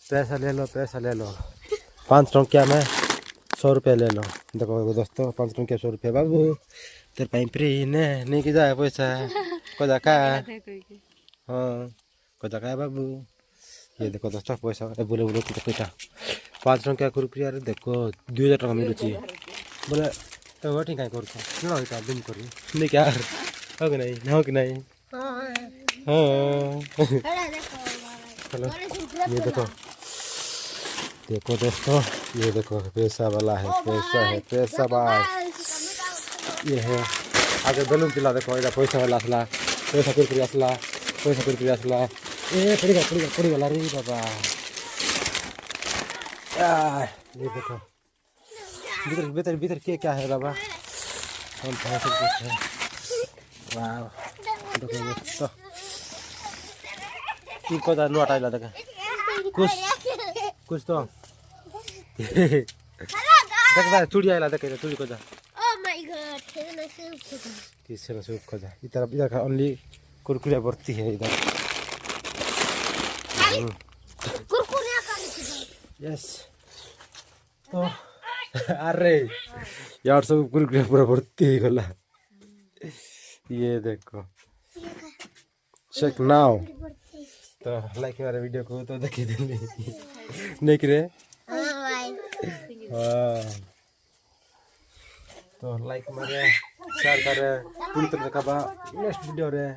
पैसा ले लो 5 टंकिया में 100 रुपया ले लो। देखो दोस्तों 5 टंकिया 100 रुपया बाबू तेरे पाई फ्री ने नहीं कि जाए पैसा को जाका। हाँ को जाका बाबू ये देखो दोस्तों पैसा बोले बोले पैसा 5 टंकिया कुरकुरी अरे देखो 2000 टका मिलूँ बोले तो वोटिंग कहीं कर ना इतना दिन करी नहीं क्या हो कि नहीं हो कि नहीं। हाँ चलो ये देखो देखो दोस्तों ये देखो पैसा वाला है पैसा बस ये है आगे बैलून चिल्ला देखो इधर पैसा वाला असला पैसा कुरकुरी असला ए पड़ी वाला रे बाबा ये देखो भीतर भीतर क्या है बाबा हम सब कुछ है वाह देखो दोस्तों की को दा नोट आइला देखा कुछ तो देख बा चूड़ी आइला देख चूड़ी को दा ओ माय गॉड किसे ना सूप को दा इधर का ओनली कुरकुरे भर्ती है इधर कुरकुरे का यस तो अरे यार सब कुरकुरे पूरा भर्ती है गला ये देखो चेक नाउ तो लाइक हमारे वीडियो को तो देखिए नहीं करे हाँ तो लाइक मारे शेयर करे पूरी तरह का नेक्स्ट वीडियो रे।